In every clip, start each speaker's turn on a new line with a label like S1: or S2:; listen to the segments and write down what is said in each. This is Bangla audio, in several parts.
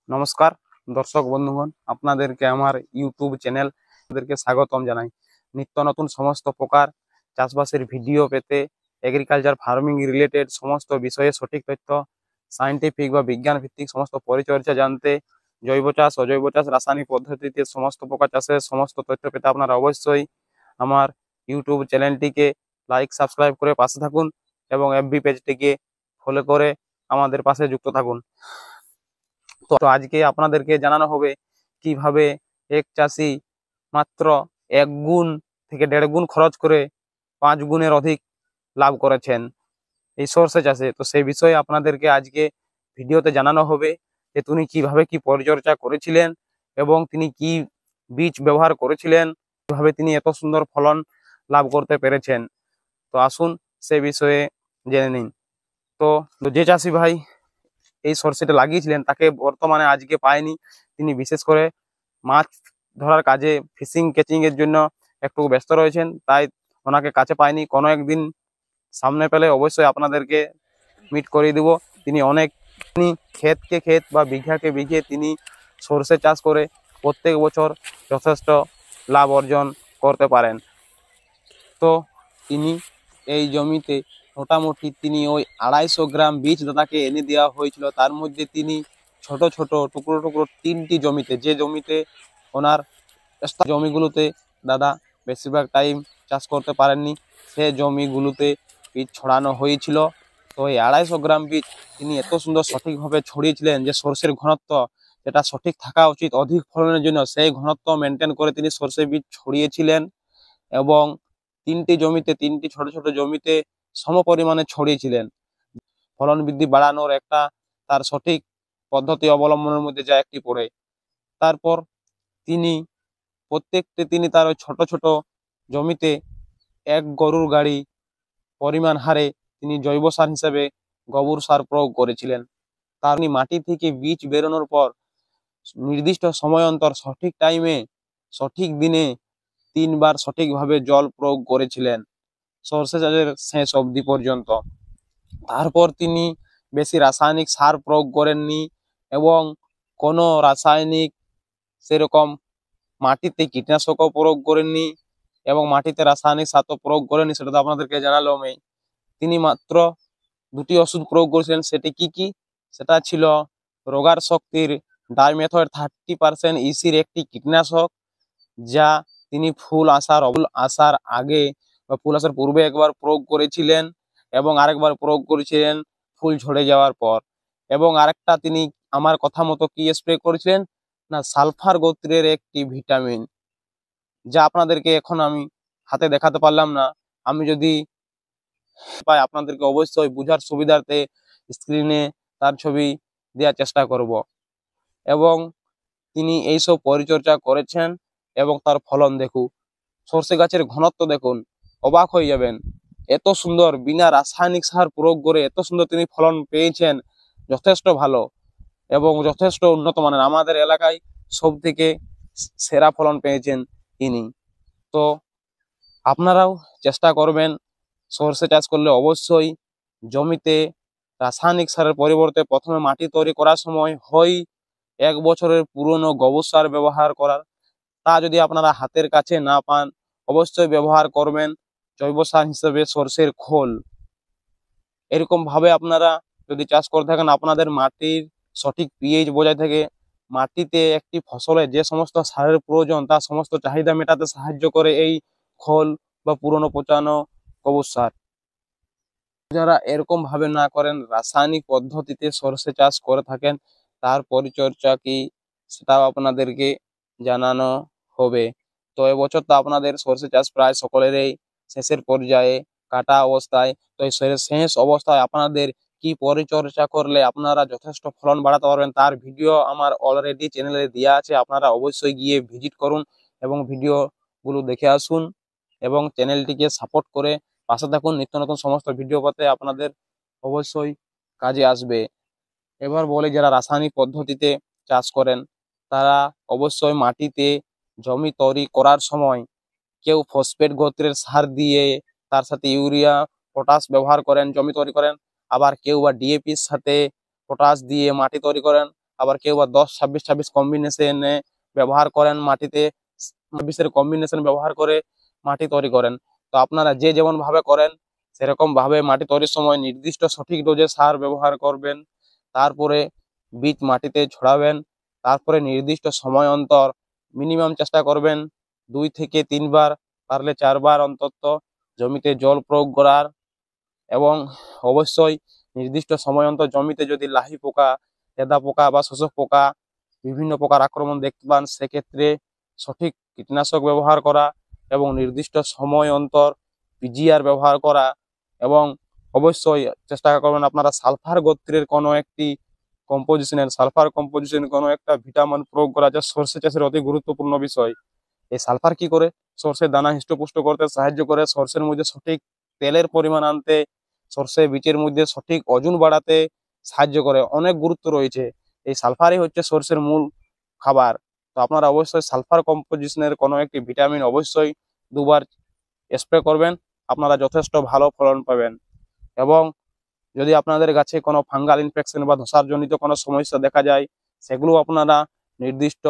S1: নমস্কার দর্শক বন্ধুগণ, আপনাদেরকে আমার ইউটিউব চ্যানেল আপনাদেরকে স্বাগতম জানাই। নিত্য নতুন সমস্ত প্রকার চাষবাসের ভিডিও পেতে, এগ্রিকালচার ফার্মিং রিলেটেড সমস্ত বিষয়ে সঠিক তথ্য, সায়েন্টিফিক বা বিজ্ঞান ভিত্তিক সমস্ত পরিচর্যা জানতে, জৈব চাষ অজৈব চাষ রাসায়নিক পদ্ধতিতে সমস্ত প্রকার চাষের সমস্ত তথ্য পেতে আপনারা অবশ্যই আমার ইউটিউব চ্যানেলটিকে লাইক সাবস্ক্রাইব করে পাশে থাকুন এবং এফবি পেজটিকে ফলো করে আমাদের পাশে যুক্ত থাকুন। তো আজকে আপনাদেরকে জানানো হবে কিভাবে এক চাষি মাত্র 1 গুণ থেকে 1.5 গুণ খরচ করে 5 গুণের অধিক লাভ করেছেন এই সর্ষে চাষে। তো সেই বিষয়ে আপনাদেরকে আজকে ভিডিওতে জানানো হবে যে তিনি কিভাবে কি পরিচর্যা করেছিলেন এবং তিনি কি বীজ ব্যবহার করেছিলেন, কিভাবে তিনি এত সুন্দর ফলন লাভ করতে পেরেছেন। তো আসুন সে বিষয়ে জেনে নিন। তো যে চাষি ভাই এই সর্ষেটা লাগিয়েছিলেন তাকে বর্তমানে আজকে পায়নি। তিনি বিশেষ করে মাছ ধরার কাজে, ফিশিং ক্যাচিং এর জন্য একটু ব্যস্ত রয়েছেন, তাই ওনাকে কাছে পায়নি। কোনো একদিন সামনে পেলে অবশ্যই আপনাদেরকে মিট করিয়ে দিব। তিনি ক্ষেতকে ক্ষেত বা বিঘাকে বিঘে তিনি সর্ষে চাষ করে প্রত্যেক বছর যথেষ্ট লাভ অর্জন করতে পারেন। তো তিনি এই জমিতে মোটামুটি তিনি ওই 250 গ্রাম বীজ দাদাকে এনে দেওয়া হয়েছিল। তার মধ্যে তিনি ছোট ছোট টুকরো টুকরো 3টি জমিতে, যে জমিতে ওনার জমিগুলোতে দাদা বেশিরভাগ টাইম চাষ করতে পারেননি, সে জমিগুলোতে বীজ ছড়ানো হয়েছিল। তো এই 250 গ্রাম বীজ তিনি এত সুন্দর সঠিকভাবে ছড়িয়েছিলেন যে সর্ষের ঘনত্ব যেটা সঠিক থাকা উচিত অধিক ফলনের জন্য, সেই ঘনত্ব মেনটেন করে তিনি সর্ষে বীজ ছড়িয়েছিলেন এবং 3টি ছোট ছোট জমিতে সম পরিমাণে ছড়িয়েছিলেন। ফলন বৃদ্ধি বাড়ানোর একটা তার সঠিক পদ্ধতি অবলম্বনের মধ্যে যা একটি পড়ে। তারপর তিনি তার ওই ছোট ছোট জমিতে 1 গরুর গাড়ি পরিমাণ হারে তিনি জৈব সার হিসেবে গোবর সার প্রয়োগ করেছিলেন। তার মাটি থেকে বীজ বেরোনোর পর নির্দিষ্ট সময় অন্তর সঠিক টাইমে সঠিক দিনে 3 বার সঠিকভাবে জল প্রয়োগ করেছিলেন সর্ষে চাষের শেষ অবধি পর্যন্ত। তারপর তিনি বেশি রাসায়নিক সার প্রয়োগ করেননি এবং কোনো রাসায়নিক সেরকম মাটিতে কীটনাশকও প্রয়োগ করেননি এবং মাটিতে রাসায়নিক সার তো প্রয়োগ করেননি, সেটা তো আপনাদেরকে জানালাম। তিনি মাত্র 2টি ওষুধ প্রয়োগ করেছিলেন। সেটি কি কি? সেটা ছিল রোগার শক্তির ডাইমেথয়েড 30% ইসির একটি কীটনাশক, যা তিনি ফুল আসার আগে বা ফুল আসার পূর্বে একবার প্রয়োগ করেছিলেন এবং আরেকবার প্রয়োগ করেছিলেন ফুল ঝরে যাওয়ার পর। এবং আরেকটা তিনি আমার কথা মতো কি স্প্রে করেছিলেন না, সালফার গোত্রের একটি ভিটামিন, যা আপনাদেরকে এখন আমি হাতে দেখাতে পারলাম না। আমি যদি পাই আপনাদেরকে অবশ্যই বোঝার সুবিধার্থে স্ক্রিনে তার ছবি দেওয়ার চেষ্টা করব। এবং তিনি এইসব পরিচর্যা করেছেন এবং তার ফলন দেখুন, সর্ষে গাছের ঘনত্ব দেখুন, অবাক হয়ে যাবেন। এত সুন্দর বিনা রাসায়নিক সার প্রয়োগ করে এত সুন্দর তিনি ফলন পেয়েছেন, যথেষ্ট ভালো এবং যথেষ্ট উন্নত মানের। আমাদের এলাকায় সব থেকে সেরা ফলন পেয়েছেন তিনি। তো আপনারাও চেষ্টা করবেন সর্ষে চাষ করলে অবশ্যই জমিতে রাসায়নিক সারের পরিবর্তে প্রথমে মাটি তৈরি করার সময় হয় 1 বছরের পুরনো গোবর সার ব্যবহার করার। তা যদি আপনারা হাতের কাছে না পান, অবশ্যই ব্যবহার করবেন জৈব সার হিসেবে সর্ষের খোল। এরকম ভাবে আপনারা যদি চাষ করে থাকেন, আপনাদের মাটির সঠিক পিএইচ বজায় থাকে, মাটিতে একটি ফসলে যে সমস্ত সারের প্রয়োজন তার সমস্ত চাহিদা মেটাতে সাহায্য করে এই খোল বা পুরনো পচানো গোবর সার। যারা এরকম ভাবে না করেন, রাসায়নিক পদ্ধতিতে সর্ষে চাষ করে থাকেন, তার পরিচর্যা কি সেটাও আপনাদেরকে জানানো হবে। তো এবছর তো আপনাদের সর্ষে চাষ প্রায় সকলেরই শেষের পর্যায়ে, কাটা অবস্থায়। তো এই শেষ অবস্থায় আপনাদের কি পরিচর্যা করলে আপনারা যথেষ্ট ফলন বাড়াতে পারবেন তার ভিডিও আমার অলরেডি চ্যানেলে দেওয়া আছে। আপনারা অবশ্যই গিয়ে ভিজিট করুন এবং ভিডিও গুলো দেখে আসুন এবং চ্যানেলটিকে সাপোর্ট করে পাশে থাকুন। নিত্য নতুন সমস্ত ভিডিও পাতে আপনাদের অবশ্যই কাজে আসবে। এবার বলে, যারা রাসায়নিক পদ্ধতিতে চাষ করেন তারা অবশ্যই মাটিতে জমি তৈরি করার সময় কেউ ফসফেট গোত্রের সার দিয়ে তার সাথে ইউরিয়া পটাশ ব্যবহার করেন, জমি তৈরি করেন। আবার কেউ বা ডিএপির সাথে পটাশ দিয়ে মাটি তৈরি করেন। আবার কেউ বা 10-26-26 কম্বিনেশনে ব্যবহার করেন, মাটিতে 20-এর কম্বিনেশন ব্যবহার করে মাটি তৈরি করেন। তো আপনারা যে যেমন ভাবে করেন সেরকম ভাবে মাটি তৈরির সময় নির্দিষ্ট সঠিক ডোজে সার ব্যবহার করবেন। তারপরে বীজ মাটিতে ছড়াবেন। তারপরে নির্দিষ্ট সময় অন্তর মিনিমাম চেষ্টা করবেন 2 থেকে 3 বার, পারলে 4 বার অন্তত জমিতে জল প্রয়োগ করার। এবং অবশ্যই নির্দিষ্ট সময় অন্তর জমিতে যদি লাহি পোকা, লেদা পোকা বা শোষক পোকা বিভিন্ন প্রকার আক্রমণ দেখতে পান, সেক্ষেত্রে সঠিক কীটনাশক ব্যবহার করা এবং নির্দিষ্ট সময় অন্তর পিজিআর ব্যবহার করা। এবং অবশ্যই চেষ্টা করবেন আপনারা সালফার গোত্রের কোনো একটি সালফার কম্পোজিশন কোনো একটা ভিটামিন প্রয়োগ করা, যা সর্ষে চাষের অতি গুরুত্বপূর্ণ বিষয়। এই সালফার কি করে? সর্ষের দানা হৃষ্টপুষ্ট করতে সাহায্য করে, সর্ষের মধ্যে সঠিক তেলের পরিমাণ আনতে, সর্ষে বীজের মধ্যে সঠিক ওজন বাড়াতে সাহায্য করে। অনেক গুরুত্ব রয়েছে। এই সালফারই হচ্ছে সর্ষের মূল খাবার। তো আপনারা অবশ্যই সালফার কম্পোজিশনের কোনো একটি ভিটামিন অবশ্যই 2 বার স্প্রে করবেন, আপনারা যথেষ্ট ভালো ফলন পাবেন। এবং যদি আপনাদের গাছে কোনো ফাঙ্গাল ইনফেকশন বা ধসার জনিত কোনো সমস্যা দেখা যায়, সেগুলো আপনারা নির্দিষ্ট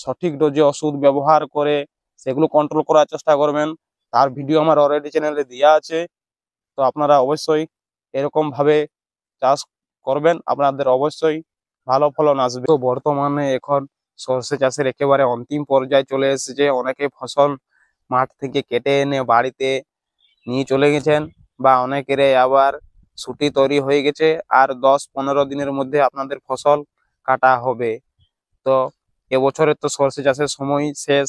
S1: সঠিক ডোজে ওষুধ ব্যবহার করে সেগুলো কন্ট্রোল করার চেষ্টা করবেন। তার ভিডিও আমার অলরেডি চ্যানেলে দেওয়া আছে। তো আপনারা অবশ্যই এরকম ভাবে চাষ করবেন, আপনাদের অবশ্যই ভালো ফলন আসবে। তো বর্তমানে এখন সর্ষে চাষের একেবারে অন্তিম পর্যায়ে চলে এসেছে। অনেকে ফসল মাঠ থেকে কেটে এনে বাড়িতে নিয়ে চলে গেছেন, বা অনেকের আবার ছুটি তৈরি হয়ে গেছে। আর 10-15 দিনের মধ্যে আপনাদের ফসল কাটা হবে। তো এবছরের তো সর্ষে চাষের সময় শেষ।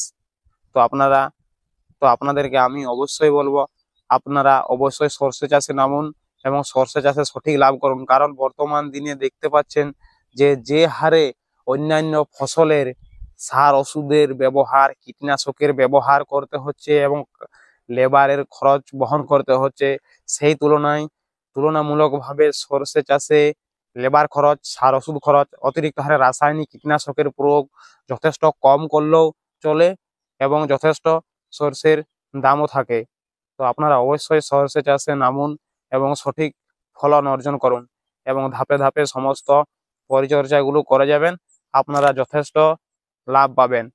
S1: তো আপনাদেরকে আমি অবশ্যই বলবো, আপনারা অবশ্যই সর্ষে চাষে নামুন এবং সর্ষে চাষে সঠিক লাভ করুন। কারণ বর্তমান দিনে দেখতে পাচ্ছেন যে হারে অন্যান্য ফসলের সার ওষুধের ব্যবহার, কীটনাশকের ব্যবহার করতে হচ্ছে এবং লেবারের খরচ বহন করতে হচ্ছে, সেই তুলনামূলকভাবে সর্ষে চাষে লেবার খরচ, সার ওষুধ খরচ, অতিরিক্ত হারে রাসায়নিক কীটনাশকের প্রয়োগ যথেষ্ট কম করলেও চলে এবং যথেষ্ট সর্ষের দামও থাকে। তো আপনারা অবশ্যই সর্ষে চাষে নামুন এবং সঠিক ফলন অর্জন করুন এবং ধাপে ধাপে সমস্ত পরিচর্যাগুলো করে যাবেন, আপনারা যথেষ্ট লাভ পাবেন।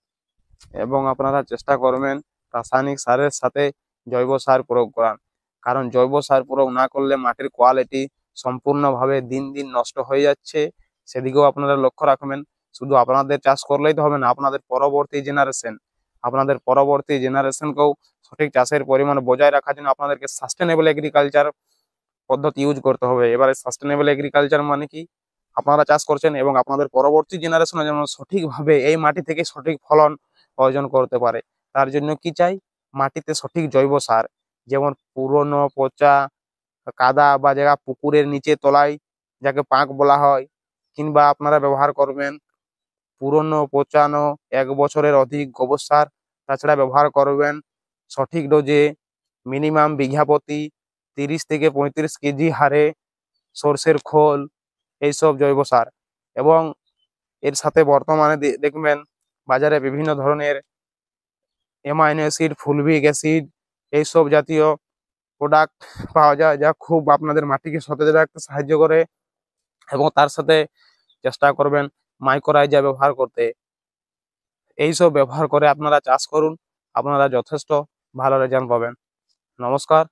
S1: এবং আপনারা চেষ্টা করবেন রাসায়নিক সারের সাথে জৈব সার প্রয়োগ করার। কারণ জৈব সার প্রয়োগ না করলে মাটির কোয়ালিটি সম্পূর্ণভাবে দিন দিন নষ্ট হয়ে যাচ্ছে, সেদিকেও আপনারা লক্ষ্য রাখবেন। শুধু আপনাদের চাষ করলেই তো হবে না, আপনাদের পরবর্তী জেনারেশনকেও সঠিক চাষের পরিমাণ বজায় রাখার জন্য আপনাদেরকে সাস্টেনেবল এগ্রিকালচার পদ্ধতি ইউজ করতে হবে। এবারে সাস্টেনেবল এগ্রিকালচার মানে কি? আপনারা চাষ করছেন এবং আপনাদের পরবর্তী জেনারেশন যেন সঠিকভাবে এই মাটি থেকে সঠিক ফলন অর্জন করতে পারে। তার জন্য কি চাই? মাটিতে সঠিক জৈব সার, যেমন পুরনো পচা কাদা বা জায়গা পুকুরের নিচে তলায় যাকে পাঁক বলা হয়, কিংবা আপনারা ব্যবহার করবেন পুরনো পচানো 1 বছরের অধিক গোবর সার। তাছাড়া ব্যবহার করবেন সঠিক ডোজে মিনিমাম বিঘা প্রতি 30 থেকে 35 কেজি হারে সর্ষের খোল, এইসব জৈব সার। এবং এর সাথে বর্তমানে দেখবেন বাজারে বিভিন্ন ধরনের অ্যামাইনো অ্যাসিড, ফুলভিক অ্যাসিড, এইসব জাতীয় প্রোডাক্ট পাওয়া যায়, যা খুব আপনাদের মাটিকে সতেজ রাখতে সাহায্য করে। এবং তার সাথে চেষ্টা করবেন মাইক্রোরাইজা ব্যবহার করতে। এইসব ব্যবহার করে আপনারা চাষ করুন, আপনারা যথেষ্ট ভালো রেজাল্ট পাবেন। নমস্কার।